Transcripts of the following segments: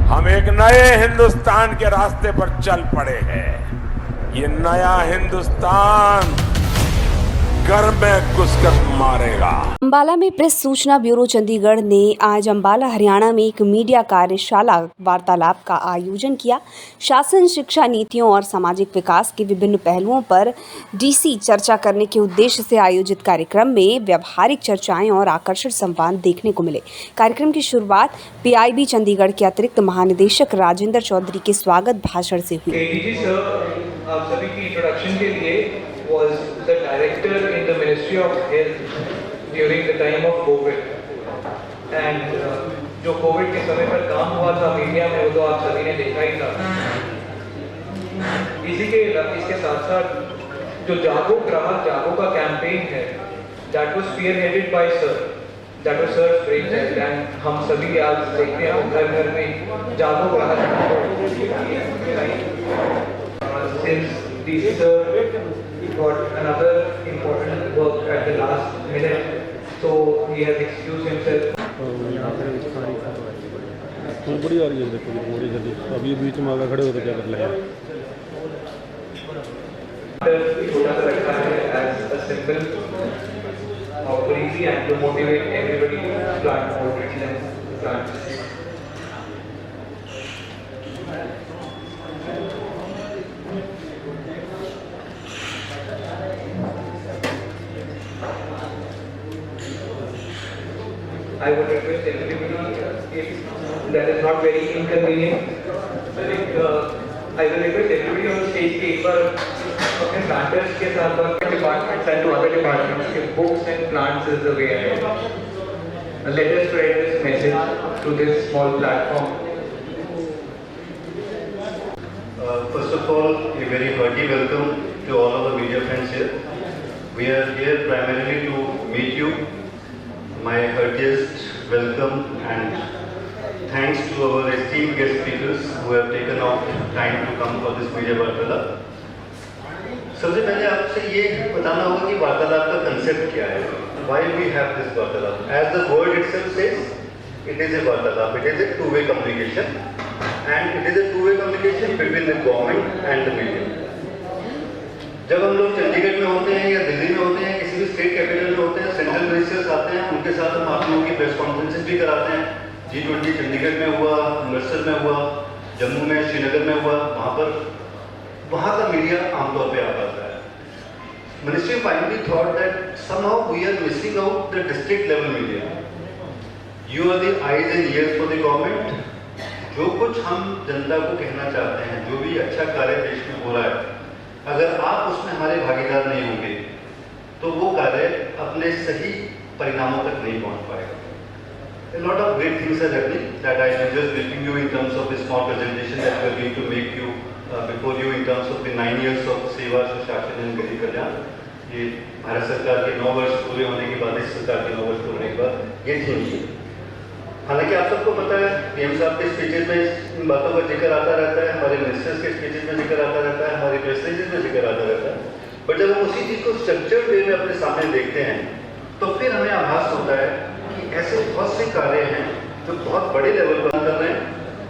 हम एक नए हिंदुस्तान के रास्ते पर चल पड़े हैं। ये नया हिंदुस्तान घर में घुसकर मारेगा। अंबाला में प्रेस सूचना ब्यूरो चंडीगढ़ ने आज अंबाला हरियाणा में एक मीडिया कार्यशाला वार्तालाप का आयोजन किया। शासन, शिक्षा नीतियों और सामाजिक विकास के विभिन्न पहलुओं पर डीसी चर्चा करने के उद्देश्य से आयोजित कार्यक्रम में व्यावहारिक चर्चाएं और आकर्षक संवाद देखने को मिले। कार्यक्रम की शुरुआत पीआईबी चंडीगढ़ के अतिरिक्त महानिदेशक राजेंद्र चौधरी के स्वागत भाषण से हुई। आप सभी की इंट्रोडक्शन के लिए was the director in the Ministry of Health during the time of COVID and जो कोविड के समय पर काम हुआ था मीडिया में वो तो आप सभी ने देखा ही था। इसके साथ साथ जो जागो ग्राहक जागो का कैंपेन है that was spearheaded by sir, that was sir's brainchild and हम सभी आज देखते हैं घर घर में जागो ग्राहक since these got another important work at the last minute, so he has excused himself. बड़ी आ रही है, देखो बड़ी जल्दी अभी बीच में आगे खड़े होकर क्या कर लेंगे। छोटा सा रखा है as a symbol of policy and to motivate everybody to plant more plants. I would request everybody, if that is not very inconvenient, I will request everybody on stage के एक बार अपने planters के साथ departments and to other departments के books and plants is the way ahead. Let us spread this message through this small platform. First of all, a very hearty welcome to all of the media friends here. We are here primarily to meet you. My heartiest welcome and thanks to our esteemed guest speakers who have taken out time to come for this media वार्तालाप। सबसे पहले आपसे ये बताना होगा कि वार्तालाप का कंसेप्ट क्या है। Why we have this वार्तालाप? As the word itself says, it is a वार्तालाप. It is a two-way communication, and it is a two-way communication between the government and the media. जब हम लोग चंडीगढ़ में होते हैं या दिल्ली में होते हैं, किसी भी स्टेट कैपिटल में होते हैं, सेंट्रल मिनिस्टर्स आते हैं, उनके साथ हम आप लोगों की प्रेस कॉन्फ्रेंसेस भी कराते हैं। G20 चंडीगढ़ में हुआ, अमृतसर में हुआ, जम्मू में, श्रीनगर में हुआ, वहाँ का मीडिया आमतौर पे आ पाता है। Ministry finally thought that somehow we are missing out the district level media. You are the eyes and ears for the government. जो कुछ हम जनता को कहना चाहते हैं, जो भी अच्छा कार्य देश में हो रहा है, अगर आप उसमें हमारे भागीदार नहीं होंगे तो वो कार्य अपने सही परिणामों तक नहीं पहुंच पाएगा। A lot of great things are happening that I am just briefing you in terms of the small presentation that we are going to make you before you in terms of the 9 years of सेवा, सुशासन एवं गरीब कल्याण। ये भारत सरकार के 9 वर्ष पूरे होने के बाद, इस सरकार के 9 वर्ष पूरे होने के बाद ये थीम है। हालांकि आप सबको पता है पीएम साहब के स्पीचेज में इन बातों का जिक्र आता रहता है, हमारे मिनिस्टर्स के स्पीचेज में जिक्र आता रहता है, हमारे प्रेस रिलीजेस में जिक्र आता रहता है। बट जब हम उसी चीज़ को स्ट्रक्चर्ड वे में अपने सामने देखते हैं तो फिर हमें आभास होता है कि ऐसे बहुत से कार्य हैं जो बहुत बड़े लेवल पर कर रहे हैं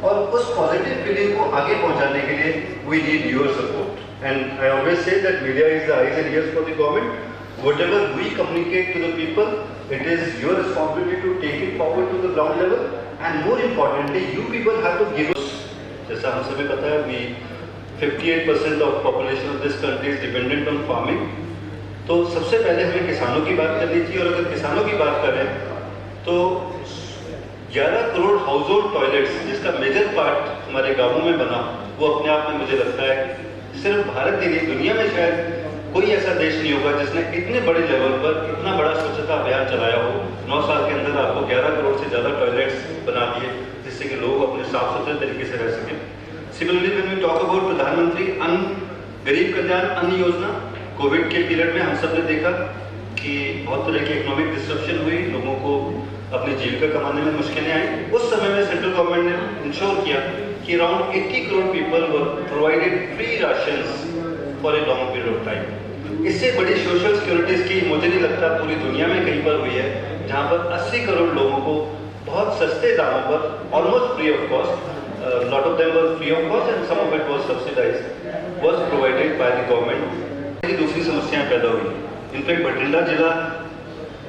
और उस पॉजिटिव फीलिंग को आगे पहुँचाने के लिए we need your support. And I always say that media is the eyes and ears for the government. Whatever we communicate to the people, it is your responsibility to take it forward to the ground level, and more importantly, you people have to give us. जैसा हम सभी पता है, we 58% of population of this country is dependent on farming. तो सबसे पहले हमें किसानों की बात करनी चाहिए और अगर किसानों की बात करें तो 11 करोड़ हाउस होल्ड टॉयलेट्स जिसका मेजर पार्ट हमारे गाँवों में बना, वो अपने आप में मुझे लगता है सिर्फ भारत ही नहीं, दुनिया में शायद कोई ऐसा देश नहीं होगा जिसने इतने बड़े लेवल पर इतना बड़ा स्वच्छता अभियान चलाया हो। 9 साल के अंदर आपको 11 करोड़ से ज़्यादा टॉयलेट्स बना दिए जिससे कि लोग अपने साफ सुथरे तरीके से रह सकें। Similarly when we talk about Pradhan Mantri Garib कल्याण अन्न योजना, कोविड के पीरियड में हम सब ने देखा कि बहुत तरह की इकोनॉमिक डिस्ट्रप्शन हुई, लोगों को अपनी जीविका कमाने में मुश्किलें आई। उस समय में सेंट्रल गवर्नमेंट ने इंश्योर किया कि around 80 crore people were provided free rations for a long period of time. इससे बड़ी सोशल सिक्योरिटी स्कीम मुझे नहीं लगता पूरी दुनिया में कहीं पर हुई है, जहां पर 80 करोड़ लोगों को बहुत सस्ते दामों पर almost free of cost lot of them were free of cost and some of it was subsidized, was provided by the government. दूसरी समस्याएं पैदा हुई। इनफैक्ट बठिंडा जिला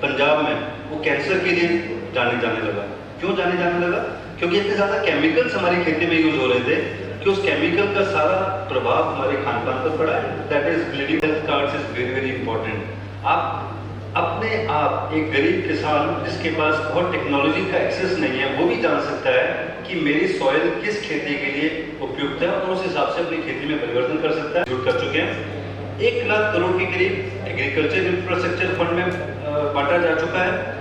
पंजाब में वो कैंसर के लिए जाने लगा। क्यों जाने लगा? क्योंकि इतने ज़्यादा केमिकल्स हमारी खेती में यूज हो रहे थे कि उस केमिकल का सारा प्रभाव हमारे खान पान पर पड़ा है। That is bleeding health cards is very very important. आप अपने आप एक गरीब किसान जिसके पास बहुत टेक्नोलॉजी का एक्सेस नहीं है वो भी जान सकता है कि मेरी सॉइल किस खेती के लिए उपयुक्त है और उस हिसाब से अपनी खेती में परिवर्तन कर सकता है। जुट कर चुके हैं 1 लाख करोड़ के करीब एग्रीकल्चर इंफ्रास्ट्रक्चर फंड में बांटा जा चुका है।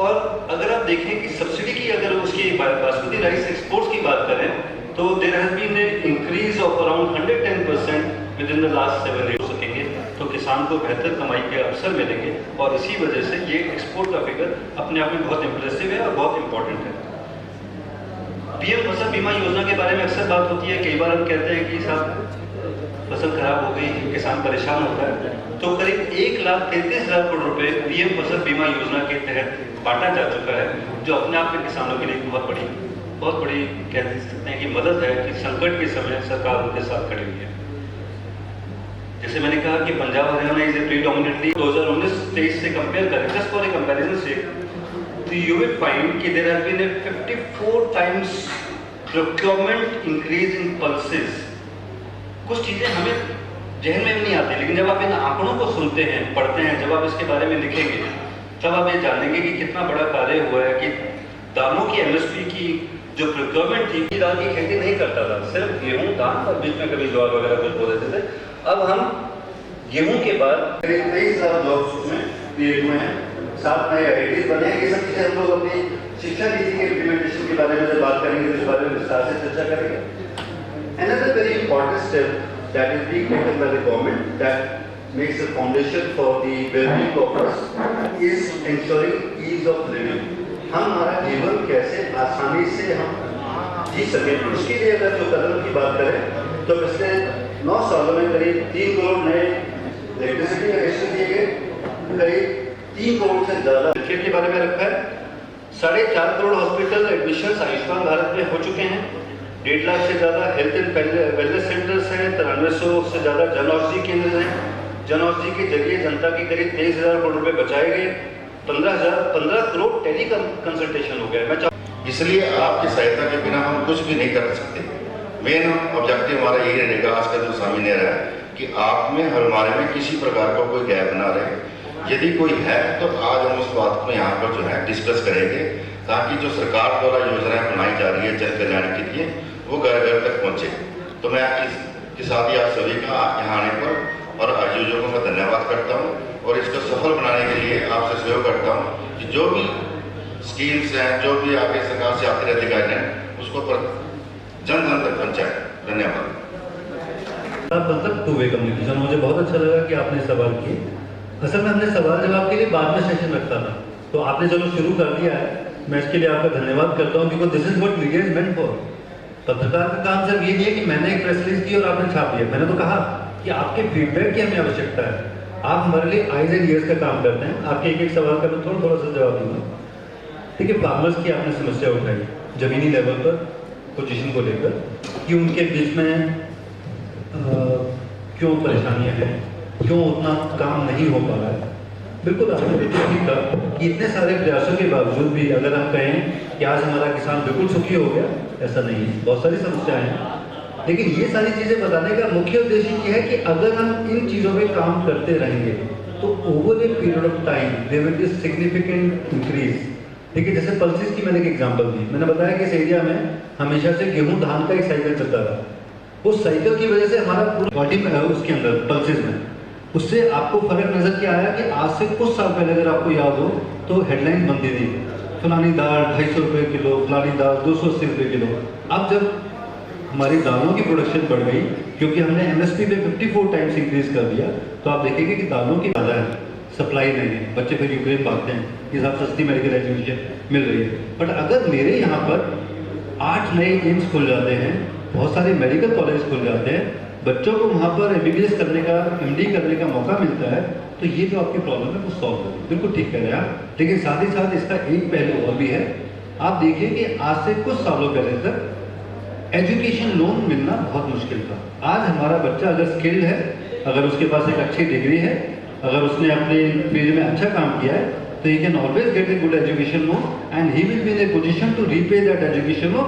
और अगर आप देखें कि सब्सिडी की अगर उसकी बासमती राइस एक्सपोर्ट्स की बात करें तो there has been an increase of around 110% within the last 7 years हो सकेंगे तो किसान को बेहतर कमाई के अवसर मिलेंगे और इसी वजह से ये एक्सपोर्ट का फिगर अपने आप में बहुत इंप्रेसिव है और बहुत इंपॉर्टेंट है। पीएम फसल बीमा योजना के बारे में अक्सर बात होती है। कई बार हम कहते हैं कि साहब फसल खराब हो गई, किसान परेशान होता है, तो करीब 1,33,000 करोड़ रुपए पीएम फसल बीमा योजना के तहत बांटा जा चुका है, जो अपने आप में किसानों के लिए बहुत बड़ी कह सकते हैं कि मदद है कि संकट के समय सरकार उनके साथ खड़ी हुई है। जैसे मैंने कहा कि Punjab Haryana is a predominantly 2019-23 से कंपेयर करें, जस्ट फॉर ए कंपैरिजन से, तो यू विल फाइंड कि there has been a 54 times procurement increase in pulses. कुछ चीजें हमें जहन में नहीं आती, लेकिन जब आप इन आंकड़ों को सुनते हैं, पढ़ते हैं, जब आप इसके बारे में लिखेंगे तब आप ये जानेंगे कि कितना बड़ा कार्य हुआ है कि दालों की एमएसपी की जो प्रोक्योरमेंट थी, दाल की खेती नहीं करता था, सिर्फ गेहूं, धान और बीच में कभी ज्वार वगैरह कुछ बो देते थे। अब हम गेहूं के बाद करीब 23,000 जॉब्स उसमें क्रिएट हुए हैं, 7 नए आईआईटीज बने हैं। ये सब चीजें हम लोग अपनी शिक्षा नीति के इम्प्लीमेंटेशन के बारे में जब बात करेंगे तो इस बारे में विस्तार से चर्चा करेंगे। Another very important step that is being taken by the government that makes a foundation for the well-being of us is ensuring ease of living. हम हमारा जीवन कैसे आसानी से हम जी सके, उसके लिए अगर जो कदम की बात करें तो पिछले 9 सालों में करीब 3 करोड़ नए इलेक्ट्रिसिटी कनेक्शन दिए गए, करीब 3 करोड़ से ज़्यादा हेल्थ के बारे में रखा है, 4.5 करोड़ हॉस्पिटल एडमिशन आयुष्मान भारत में हो चुके हैं, 1.5 लाख से ज़्यादा हेल्थ एंड वेलनेस सेंटर्स हैं, 9300 से ज़्यादा जन औषधि केंद्र हैं। जन औषधि के जरिए जनता के करीब 23,000 करोड़ रुपए बचाए गए, 15 करोड़ टेली कंसल्टेशन हो गया। इसलिए आपकी सहायता के बिना हम कुछ भी नहीं कर सकते। मेन ऑब्जेक्टिव हमारा यही रहेगा आज का जो सामने रहा है कि आप में और हमारे में किसी प्रकार का कोई गैप ना रहे। यदि कोई है तो आज हम उस बात को यहाँ पर जो है डिस्कस करेंगे ताकि जो सरकार द्वारा योजनाएं बनाई जा रही है जन कल्याण के लिए वो घर घर तक पहुँचे। तो मैं इसके साथ ही आप सभी का यहाँ आने पर और आयोजकों का धन्यवाद करता हूँ और इसको सफल बनाने के लिए आपसे सहयोग करता हूँ कि जो भी स्कीम्स हैं, जो भी आपके सरकार से आते रहते गाइड हैं, उसको पर जन जन तक पहुँचाएं। धन्यवाद। मतलब टू वे कम्युनिकेशन, मुझे बहुत अच्छा लगा कि आपने सवाल किए। असल में हमने सवाल जवाब के लिए बाद में सेशन रखा था, तो आपने चलो शुरू कर दिया है, मैं इसके लिए आपका धन्यवाद करता हूँ, because this is what media is meant for. पत्रकार का काम सिर्फ ये नहीं है कि मैंने एक प्रेस रिलीज की और आपने छाप दिया। मैंने तो कहा कि आपके फीडबैक की हमें आवश्यकता है। आप हमारे लिए आइज एंड ईयर्स का काम करते हैं। आपके एक एक सवाल का मैं थोड़ा सा जवाब दूंगा। ठीक है, फार्मर्स की आपने समस्या उठाई जमीनी लेवल पर पोजीशन को लेकर कि उनके बीच में क्यों परेशानियां हैं, क्यों उतना काम नहीं हो पा रहा है। बिल्कुल आपने बिल्कुल ठीक कहा कि इतने सारे प्रयासों के बावजूद भी अगर हम कहें कि आज हमारा किसान बिल्कुल सुखी हो गया, ऐसा नहीं है, बहुत सारी समस्याएं हैं। लेकिन ये सारी चीज़ें बताने का मुख्य उद्देश्य ये है कि अगर हम इन चीज़ों पे काम करते रहेंगे तो over a period of time there will be significant increase. देखिए, जैसे पल्सेस की मैंने एक एग्जांपल दी, मैंने बताया कि इस एरिया में हमेशा से गेहूं धान का एक साइकिल चलता था। उस साइकिल की वजह से हमारा पूरा बॉडी में उसके अंदर पल्सेस में उससे आपको फर्क नजर क्या आया कि आज से कुछ साल पहले अगर आपको याद हो तो हेडलाइन बनती थी, फलानी दाल 250 रुपये किलो, फलानी दाल 280 रुपये किलो। अब जब हमारी दालों की प्रोडक्शन बढ़ गई क्योंकि हमने एमएसपी पे 54 टाइम्स इंक्रीज कर दिया, तो आप देखेंगे कि दालों की ज़्यादा है, सप्लाई नहीं है। बच्चे फिर यूक्रेन भागते हैं, ये सब सस्ती मेडिकल एजुकेशन मिल रही है। बट अगर मेरे यहाँ पर 8 नए एम्स खुल जाते हैं, बहुत सारे मेडिकल कॉलेज खुल जाते हैं, बच्चों को वहाँ पर एमबीबीएस करने का, एमडी करने का मौका मिलता है, तो ये जो आपकी प्रॉब्लम है वो सॉल्व होगी। बिल्कुल ठीक कह रहे हैं आप। लेकिन साथ ही साथ इसका एक पहलू और भी है। आप देखिए कि आज से कुछ सालों पहले तक एजुकेशन लोन मिलना बहुत मुश्किल था। आज हमारा बच्चा अगर स्किल्ड है, अगर उसके पास एक अच्छी डिग्री है, अगर उसने अपने फील्ड में अच्छा काम किया है, तो he can always get a good education loan and he will be in a position to repay that education loan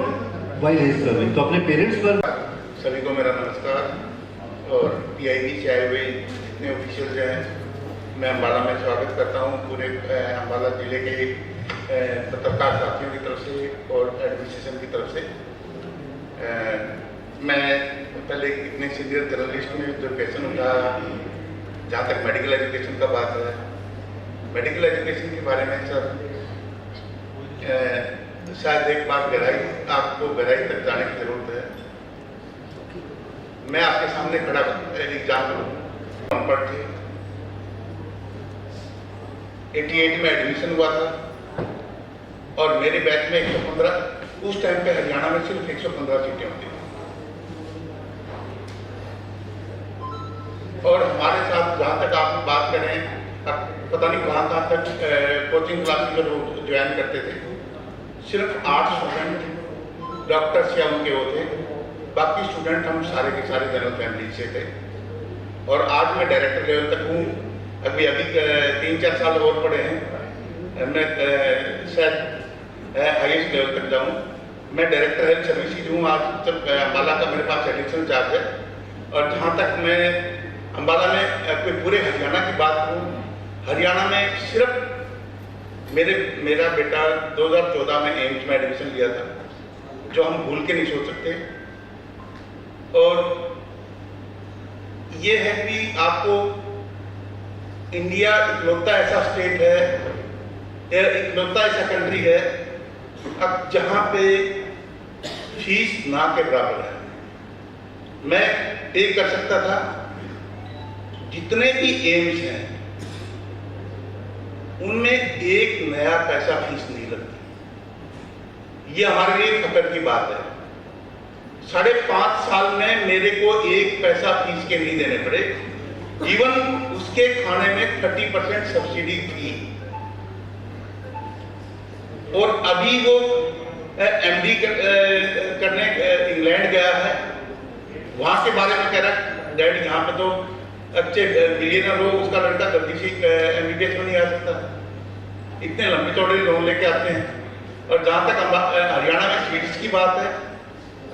while he is serving. तो अपने पेरेंट्स पर सभी को मेरा नमस्कार और पीआईबी से आए हुए जितने ऑफिशियल हैं मैं अम्बाला में स्वागत करता हूँ पूरे अम्बाला जिले के पत्रकार साथियों की तरफ से और एडमिनिस्ट्रेशन की तरफ से। मैं पहले इतने सीनियर जर्नलिस्ट में जो क्वेश्चन उठाया, जहाँ तक मेडिकल एजुकेशन का बात है, मेडिकल एजुकेशन के बारे में सर शायद एक बार आपको गहराई तक जाने की जरूरत है। मैं आपके सामने खड़ा एग्जाम्पल अनपढ़ थे, 88 में एडमिशन हुआ था और मेरे बैच में 115, उस टाइम पे हरियाणा में सिर्फ 115 सीटें होती थी और हमारे साथ जहाँ तक आप बात करें, पता नहीं कहाँ तक कोचिंग क्लासेस में लोग ज्वाइन करते थे, सिर्फ 8 स्टूडेंट डॉक्टर्स या उनके होते, बाकी स्टूडेंट हम सारे के सारे जनरल फैमिली से थे। और आज मैं डायरेक्टर लेवल तक हूँ, अभी 3-4 साल और पड़े हैं, मैं शायद हाईएस्ट लेवल तक जाऊँ। मैं डायरेक्टर हेल्थ सर्विसेज हूँ आज तक अम्बाला का, मेरे पास एडिशनल चार्ज है। और जहाँ तक मैं अम्बाला में कोई पूरे हरियाणा की बात करूँ, हरियाणा में सिर्फ मेरा बेटा 2014 में एम्स में एडमिशन लिया था, जो हम भूल के नहीं सोच सकते। और ये है कि आपको इंडिया इकलौता ऐसा स्टेट है, इकलौता ऐसा कंट्री है अब जहाँ पे फीस ना के बराबर है। मैं ये कर सकता था, जितने भी एम्स हैं उनमें एक नया पैसा फीस नहीं लगती। ये हमारे लिए फख्र की बात है। 5.5 साल में मेरे को एक पैसा फीस के नहीं देने पड़े। इवन उसके खाने में 30% सब्सिडी थी। और अभी वो एमडी करने इंग्लैंड गया है, वहां के बारे में कह रहा है डैड यहाँ पे तो अच्छे बिलियनर हो, उसका लड़का जल्दी से एमबीबीएस में नहीं आ सकता, इतने लंबे चौड़े लोन लेके आते हैं। और जहाँ तक हरियाणा में सीट्स की बात है,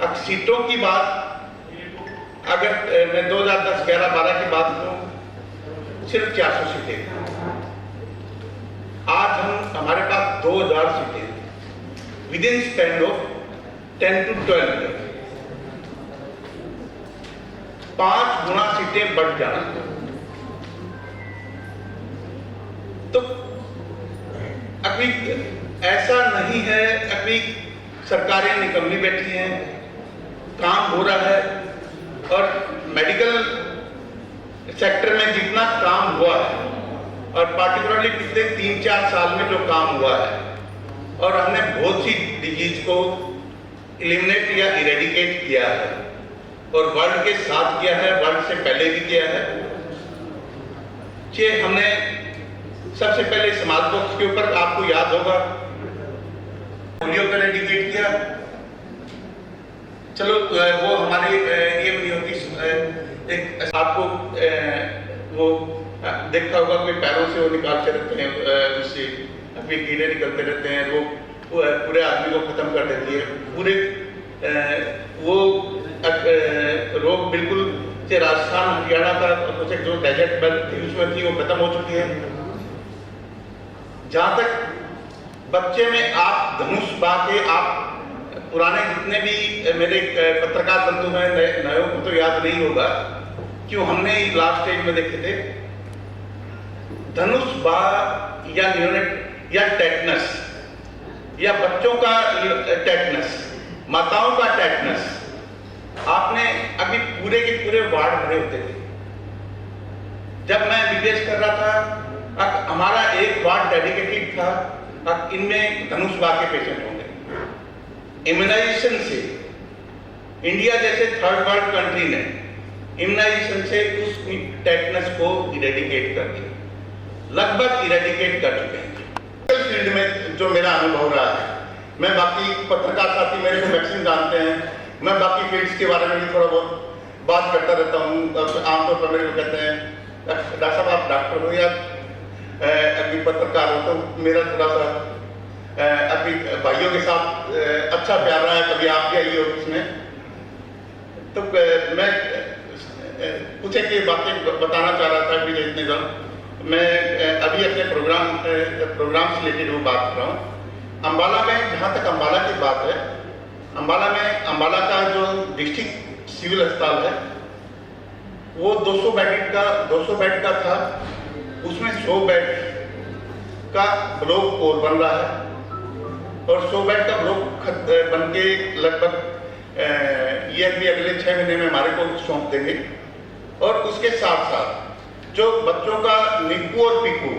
अब सीटों की बात अगर मैं 2010, 11, 12 की बात करूँ, सिर्फ 400 सीटें। आज हमारे पास 2000 सीटें with in span of 10 to 12 year, 5 गुना सीटें बढ़ जाना। तो अभी ऐसा नहीं है, अभी सरकारें निकम्मी बैठी हैं, काम हो रहा है। और मेडिकल सेक्टर में जितना काम हुआ है, और पार्टिकुलरली पिछले 3-4 साल में जो काम हुआ है, और हमने बहुत सी डिजीज को एलिमिनेट या इरेडिकेट किया है, और वर्ल्ड के साथ किया है, वर्ल्ड से पहले भी किया है। ये हमने सबसे पहले स्मॉल पॉक्स के ऊपर, आपको याद होगा, पोलियो का इरेडिकेट किया। चलो वो हमारी ये नहीं होती, एक आपको वो देखा होगा कोई पैरों से वो निकालते रहते हैं, उससे अभी कीड़े निकलते रहते हैं, वो पूरे आदमी को खत्म कर देती है। पूरे वो रोग बिल्कुल से राजस्थान हरियाणा का कुछ जो डेजर्ट बेल्ट थी उसमें थी, वो खत्म हो चुकी है। जहाँ तक बच्चे में आप धनुष बाके, आप पुराने जितने भी मेरे पत्रकार बंधु हैं, नयों को तो याद नहीं होगा, क्यों हमने लास्ट स्टेज में देखे थे धनुष बा या न्यूनेट या टेटनस, या बच्चों का टेटनस, माताओं का टेटनस। आपने अभी पूरे के पूरे वार्ड भरे होते थे। जब मैं बीबीएस कर रहा था, हमारा एक वार्ड डेडिकेटेड था, इनमें धनुष बा के पेशेंट होंगे। इम्यूनाइजेशन से इंडिया जैसे थर्ड वर्ल्ड कंट्री ने इम्यूनाइजेशन से उस टेटनस को इरेडिकेट कर दिया, लगभग इरेडिकेट कर चुके हैं। फील्ड में जो मेरा अनुभव रहा है, मैं बाकी पत्रकार साथी मेरे को वैक्सीन जानते हैं, मैं बाकी फील्ड्स के बारे में भी थोड़ा बहुत बात करता रहता हूँ। आमतौर पर मेरे को कहते हैं डॉक्टर साहब आप डॉक्टर हो या अभी पत्रकार हो, तो मेरा थोड़ा सा अभी भाइयों के साथ अच्छा प्यार रहा है, कभी आप भी आइए ऑफिस में। तो मैं कुछ एक बातें बताना चाह रहा था कि इतने जल्द मैं अभी अपने प्रोग्राम से रिलेटेड वो बात कर रहा हूँ। अम्बाला में, जहाँ तक अम्बाला की बात है, अम्बाला में अम्बाला का जो डिस्ट्रिक्ट सिविल अस्पताल है वो 200 बेड का था। उसमें 100 बेड का ब्लॉक और बन रहा है और 100 बेड का ब्लॉक बन के लगभग ये भी अगले 6 महीने में हमारे को सौंप देंगे। और उसके साथ साथ जो बच्चों का निकू और पीकू,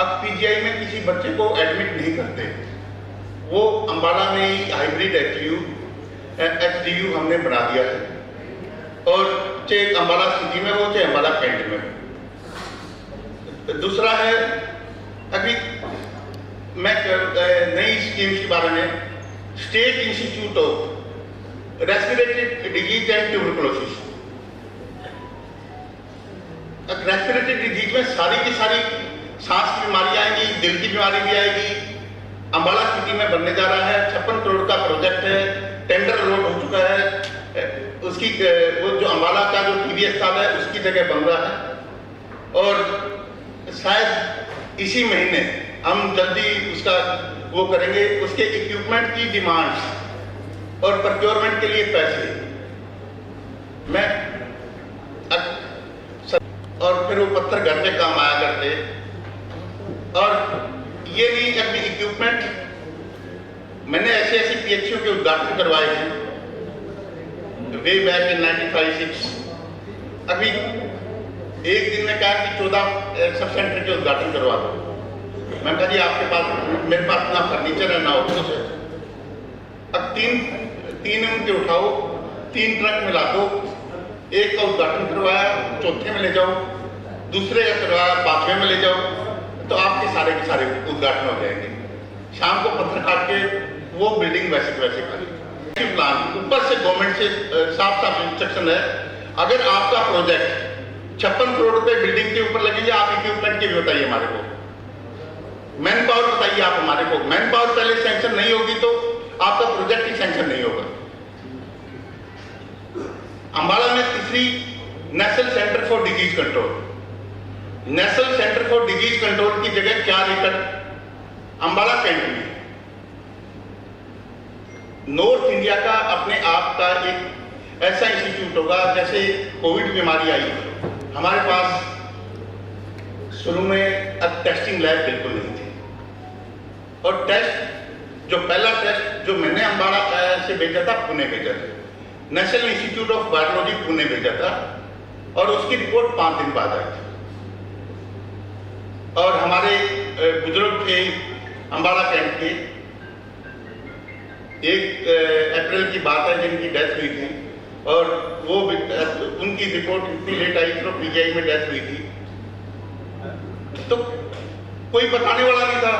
अब पीजीआई में किसी बच्चे को एडमिट नहीं करते, वो अम्बाला में ही हाइब्रिड एचडीयू हमने बना दिया है। और चाहे अम्बाला सिटी में हो चाहे अम्बाला कैंट में हो। दूसरा है, अभी मैं नई स्कीम्स के बारे में, state institute of respiratory disease and tuberculosis. Respiratory disease में सारी की सारी सांस की बीमारी आएंगी, दिल की बीमारी भी आएगी। अम्बाला सिटी में बनने जा रहा है, 56 करोड़ का प्रोजेक्ट है, टेंडर अलॉट हो चुका है। उसकी वो जो अम्बाला का जो टीबी अस्पताल है उसकी जगह बन रहा है और शायद इसी महीने हम जल्दी उसका वो करेंगे। उसके इक्विपमेंट की डिमांड्स और प्रोक्योरमेंट के लिए पैसे मैं और फिर वो पत्थर घर में काम आया करते। और ये नहीं, अभी इक्विपमेंट मैंने ऐसे पीएचयू के उद्घाटन करवाए हैं वे बैक इन 95-6। अभी एक दिन में कहा कि 14 सब सेंटर के उद्घाटन करवा दो। मैं कहा जी आपके पास, मेरे पास ना फर्नीचर है ना ऑफिस है। अब तीन उनके उठाओ, 3 ट्रक मिला दो, एक का उद्घाटन करवाया, चौथे में ले जाओ, दूसरे का करवाया, 5वें में ले जाओ, तो आपके सारे के सारे उद्घाटन हो जाएंगे। शाम को पत्थर काट के वो बिल्डिंग वैसे के वैसे खाली। प्लान ऊपर से गवर्नमेंट से साफ इंस्ट्रक्शन है, अगर आपका प्रोजेक्ट 56 करोड़ रुपए बिल्डिंग के ऊपर लगेंगे, आप इक्विपमेंट की भी बताइए हमारे को, मैन पावर बताइए आप हमारे को। मैन पावर पहले सैंक्शन नहीं होगी तो आपका प्रोजेक्ट ही सैंक्शन नहीं होगा। अम्बाला में तीसरी national centre for disease control, national centre for disease control की जगह 4 एकड़ अम्बाला कैंट में नॉर्थ इंडिया का अपने आप का एक ऐसा इंस्टीट्यूट होगा। जैसे कोविड बीमारी आई, हमारे पास शुरू में अब टेस्टिंग लैब बिल्कुल नहीं थी और टेस्ट जो पहला टेस्ट जो मैंने अम्बाला से भेजा था, पुणे भेजा था, national institute of virology Pune भेजा था और उसकी रिपोर्ट 5 दिन बाद आई थी। और हमारे बुजुर्ग थे अम्बाला कैंट के, 1 अप्रैल की बात है जिनकी डेथ हुई थी और वो उनकी रिपोर्ट इतनी लेट आई तो पीजीआई में डेथ हुई थी। तो कोई बताने वाला नहीं था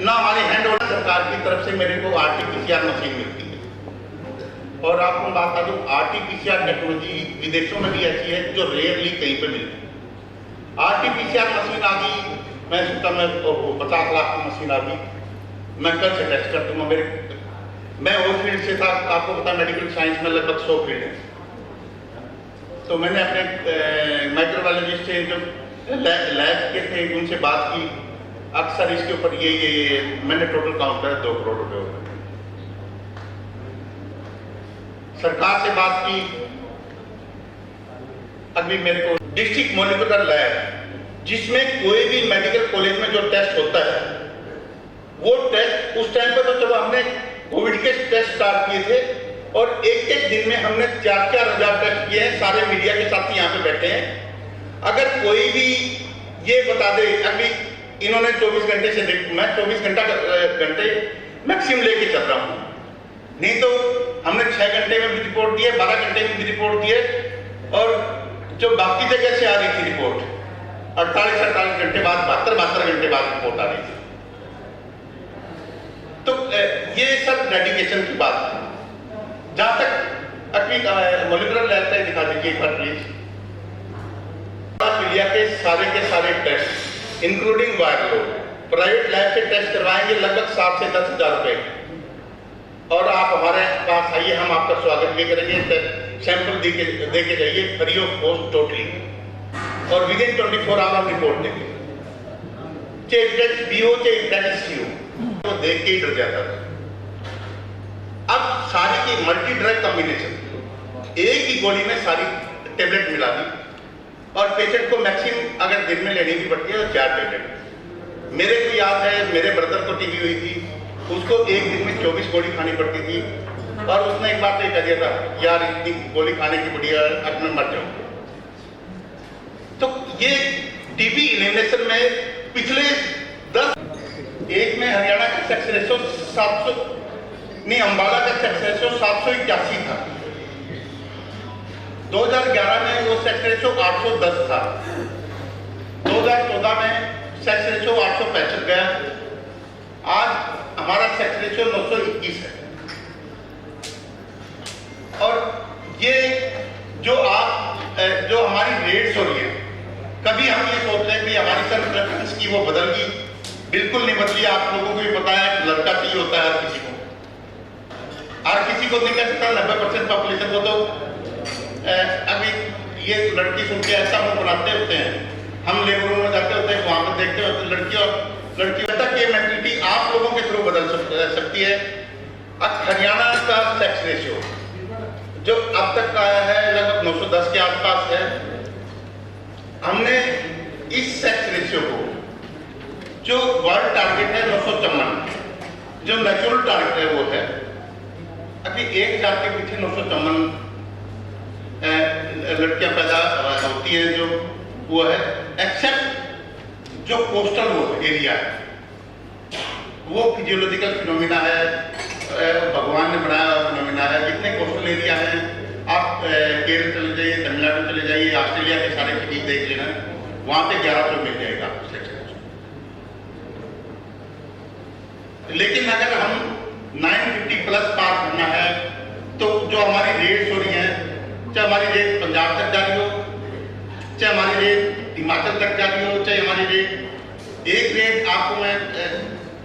ना। हमारी हैंड ओवर सरकार की तरफ से मेरे को आरटीपीसीआर मशीन मिलती है और आपको बात बता दूं, आरटीपीसीआर टेक्नोलॉजी विदेशों में भी ऐसी है जो रेयरली कहीं पे मिलती है। आरटीपीसीआर मशीन आ गई, मैं सोचता मैं 50 लाख की मशीन आ गई, मैं कल से टेस्ट कर दूंगा। मैं वो फील्ड से था, आपको पता मेडिकल साइंस में लगभग 100 फील्ड है। तो मैंने अपने माइक्रोबायोलॉजिस्ट से जो लैब के थे उनसे बात की, अक्सर इसके ऊपर ये मैंने टोटल काउंट किया 2 करोड़ रुपए हो गए। सरकार से बात की, अभी मेरे को डिस्ट्रिक्ट मॉलिक्यूलर लैब जिसमें कोई भी मेडिकल कॉलेज में जो टेस्ट होता है वो टेस्ट उस टाइम पर तो चलो हमने कोविड के टेस्ट स्टार्ट किए थे और एक दिन में हमने 4-4 हजार टेस्ट किए हैं। सारे मीडिया के साथी यहाँ पे बैठे हैं। अगर कोई भी ये बता दे, अभी इन्होंने 24 घंटे से, मैं 24 घंटे मैक्सिमम लेके चल रहा हूँ, नहीं तो हमने 6 घंटे में भी रिपोर्ट दिए, 12 घंटे में भी रिपोर्ट दिए और जो बाकी जगह से आ रही थी रिपोर्ट 48 घंटे बाद, 72 घंटे बाद रिपोर्ट आ रही थी। तो ये सब डेडिकेशन की बात है। जहां अभी मोलिकुलर लैब पे दिखा दीजिए एक बार प्लीज। पीलिया के सारे test including viral load private lab से टेस्ट करवाएंगे लगभग 7 से 10 हज़ार रुपए, और आप हमारे पास आइए, हम आपका स्वागत भी करेंगे, सैंपल दे के जाइए फ्री ऑफ कॉस्ट टोटली, और विद इन 24 आवर हम रिपोर्ट देंगे। चाहे टेस्ट बी हो चाहे टेस्ट सी हो, वो देख के ही डर जाता था। अब सारी की मल्टी ड्रग कॉम्बिनेशन, एक ही गोली में सारी टेबलेट मिला दी, और पेशेंट को मैक्सिमम अगर दिन में लेनी भी पड़ती है तो 4 टेबलेट। मेरे को याद है मेरे ब्रदर को टीबी हुई थी, उसको एक दिन में 24 गोली खानी पड़ती थी, और उसने एक बार तो कह दिया था, यार इतनी गोली खाने की बढ़िया अब मैं मर जाऊं। तो ये टीबी इलिमिनेशन में पिछले 10 एक में हरियाणा का सेक्स रेशो 700 नहीं, अंबाला का सेक्स रेशो 781 था। 2011 में वो सेक्स रेशो 810 था। 2014 में सेक्स रेशो 865 गया। आज हमारा सेक्स रेशो 921 है। और ये जो हमारी रेट्स हो रही है, कभी हम ये सोचते हैं कि हमारी सेल्फ प्रेफरेंस की वो बदल गई, बिल्कुल नहीं बदली। आप लोगों को भी पता है लड़का चाहिए होता है हर किसी को, हर किसी को नहीं कह सकता 90% पॉपुलेशन को। तो अभी ये लड़की सुन के ऐसा मुंह बनाते होते हैं, हम लेबर रूम में जाते होते हैं, वहां पर देखते होते लड़की तक ये मेंटलिटी आप लोगों के थ्रू बदल सकती है। अब हरियाणा का सेक्स रेशियो जो अब तक आया है लगभग 910 के आसपास है। हमने इस सेक्स रेशियो को, जो वर्ल्ड टारगेट है 954, जो नेचुरल टारगेट है वो है, अभी 1000 के पीछे 954 लड़कियां पैदा होती हैं, जो वो है, एक्सेप्ट जो कोस्टल वो एरिया है, वो फिजियोलॉजिकल फिनोमिना है, भगवान ने बनाया हुआ फिनोमिना है। जितने कोस्टल एरिया हैं, आप केरल चले जाइए, तमिलनाडु चले जाइए, ऑस्ट्रेलिया के सारे सिटीज देख लेना, वहां पे 1100 मिल जाएगा आपको सेक्स। लेकिन अगर हम 950 प्लस पार करना है, तो जो हमारी रेट्स हो रही हैं, चाहे हमारी रेट पंजाब तक जा रही हो, चाहे हमारी रेट हिमाचल तक जा रही हो, चाहे हमारी रेट, एक रेट आपको मैं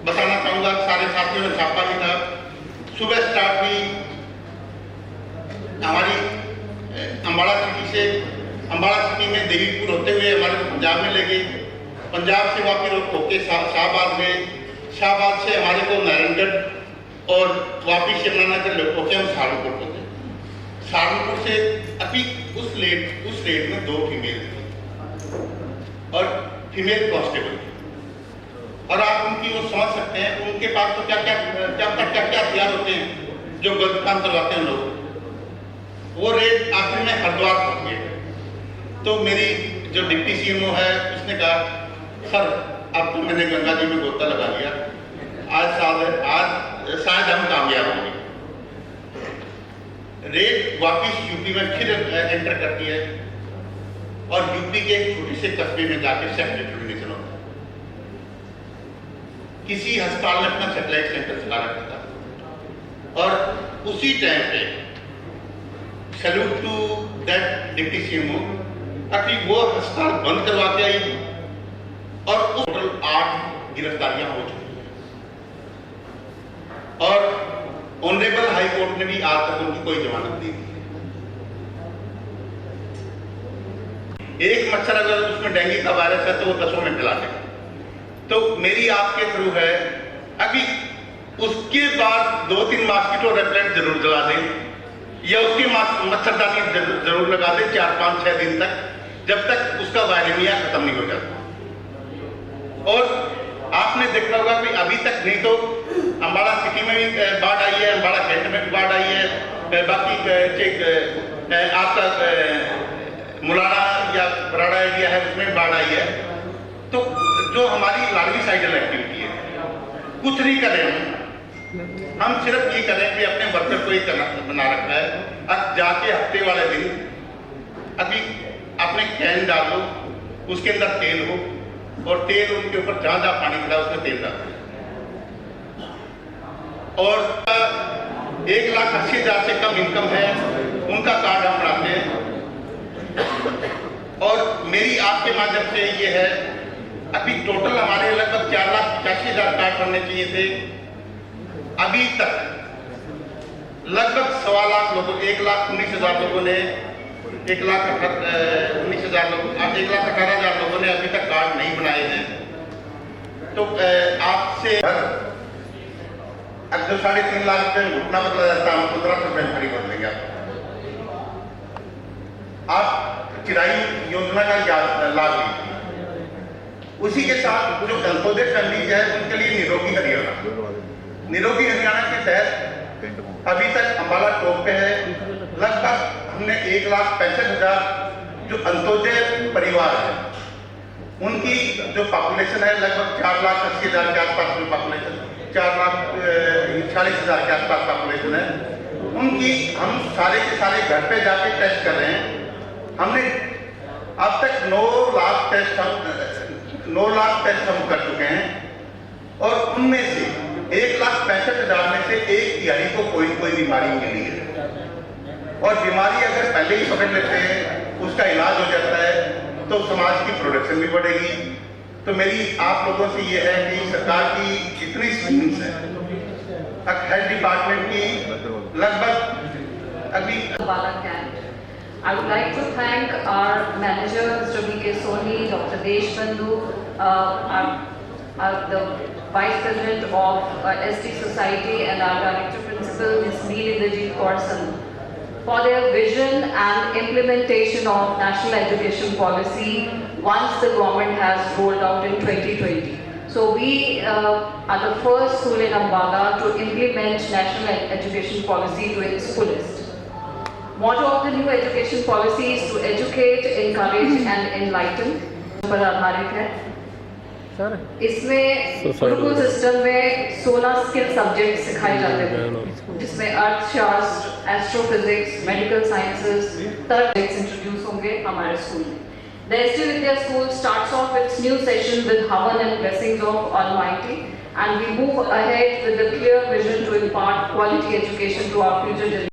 बताना चाहूंगा, सारे साथियों ने छापा भी था, सुबह स्टार्ट हुई हमारी अंबाला सिटी से। अंबाला सिटी में देवीपुर होते हुए हमारे पंजाब में ले गई, पंजाब से वापिस होके शाहबाद में, शाहबाद से हमारे को नारायणगढ़ और वापिस यमुनानगर होके हम सहारनपुर पहुंचे। सहारनपुर से अभी उस रेट में 2 फीमेल थी और फीमेल कांस्टेबल थी, और आप उनकी वो समझ सकते हैं उनके पास तो क्या हथियार होते हैं जो गलत काम करवाते हैं लोग। वो रेट आखिर में हरिद्वार पहुंच गए। तो मेरी जो डिप्टी सीएमओ है उसने कहा, सर अब तो मैंने गंगा जी में गोता लगा लिया, आज शायद हम कामयाब होंगे। रेट वापिस यूपी में फिर एंटर करती है, और यूपी के एक छोटे से कस्बे में जाकर सेक्स डिटर्मिनेशन होता है। किसी अस्पताल ने अपना सैटेलाइट सेंटर चला रखा था, और उसी टाइम पे salute to that deputy CMO, अभी वो अस्पताल बंद करवा के आई, और उस टोटल 8 गिरफ्तारियां हो चुकी हैं, और ऑनरेबल हाई कोर्ट ने भी आज तक उनकी कोई जमानत नहीं दी। एक मच्छर अगर उसमें डेंगू का वायरस है तो वो 10 में फैला देगा। तो मेरी आपके थ्रू है, अभी उसके बाद 2-3 मॉस्किटो रेपेलेंट जरूर जला दें, या उसकी मच्छरदानी जरूर लगा दें 4-5-6 दिन तक, जब तक उसका वायरेमिया खत्म नहीं हो जाता। और आपने देखा होगा कि अभी तक नहीं तो अंबाला सिटी में भी बाढ़ आई है, अंबाला कैंट में भी बाढ़ आई है, बाकी आपका मुलाना या बराड़ा एरिया है उसमें बाढ़ आई है। तो जो हमारी लार्विसाइडल एक्टिविटी है, कुछ नहीं करें हम सिर्फ ये करें कि अपने वर्कर को ही बना रखा है। अब जाके हफ्ते वाले दिन अभी अपने कैन डाल दो, उसके अंदर तेल हो, और तेल उनके ऊपर जहां जहां पानी पड़ा उसमें तेल डाल दो, और 1,80,000 से कम इनकम है उनका माध्यम से ये है, अभी टोटल हमारे लगभग 4,85,000 कार्ड बनने चाहिए थे। अभी तक लगभग 1,15,000 लोगों, 1,19,000 लोगों ने, 1,19,000 लोग, 1,18,000 लोगों ने अभी तक कार्ड नहीं बनाए हैं। तो आपसे अब जो 3.5 लाख रुपये घुटना बदला जाता है, हम 1500 रुपये खरीद कर लेंगे। आप किराई योजना का लाभ लीजिए। उसी के साथ जो अंत्योदय फैमिलीज है उनके लिए निरोगी हरियाणा के तहत अभी तक अम्बाला टॉप पे है। लगभग हमने 1,65,000 जो अंत्योदय परिवार है उनकी जो पॉपुलेशन है लगभग 4,80,000 के आसपास में पॉपुलेशन, 4,40,000 के आसपास पॉपुलेशन है। उनकी हम सारे के सारे घर पे जाके टेस्ट कर रहे हैं। हमने अब तक 9 लाख टेस्ट हम कर चुके हैं और उनमें से 1,65,000 में से 1/3 को कोई बीमारी मिली है। और बीमारी अगर पहले ही पकड़ लेते हैं, उसका इलाज हो जाता है, तो समाज की प्रोडक्शन भी बढ़ेगी। तो मेरी आप लोगों से ये है कि सरकार की जितनी स्कीम्स हैं, हेल्थ डिपार्टमेंट की लगभग अभी I would like to thank our manager, Mr. V.K. Soni, Dr. Deshbandhu, the Vice President of ST Society and our Director Principal, Ms. Neelindrajit Kaur, for their vision and implementation of national education policy once the government has rolled out in 2020. So we are the first school in Ambala to implement national education policy to its fullest. Motto of the new education policy is to educate, encourage and enlighten. पर आधारित है sir. इसमें Gurukul system में 16 skill subject सिखाए जाते हैं, जिसमें अर्थशास्त्र, astrophysics, medical sciences, subjects introduce होंगे हमारे स्कूल में। The ST Vidya School starts off its new session with Havan and blessings of Almighty, and we move ahead with a clear vision to impart quality education to our future generations.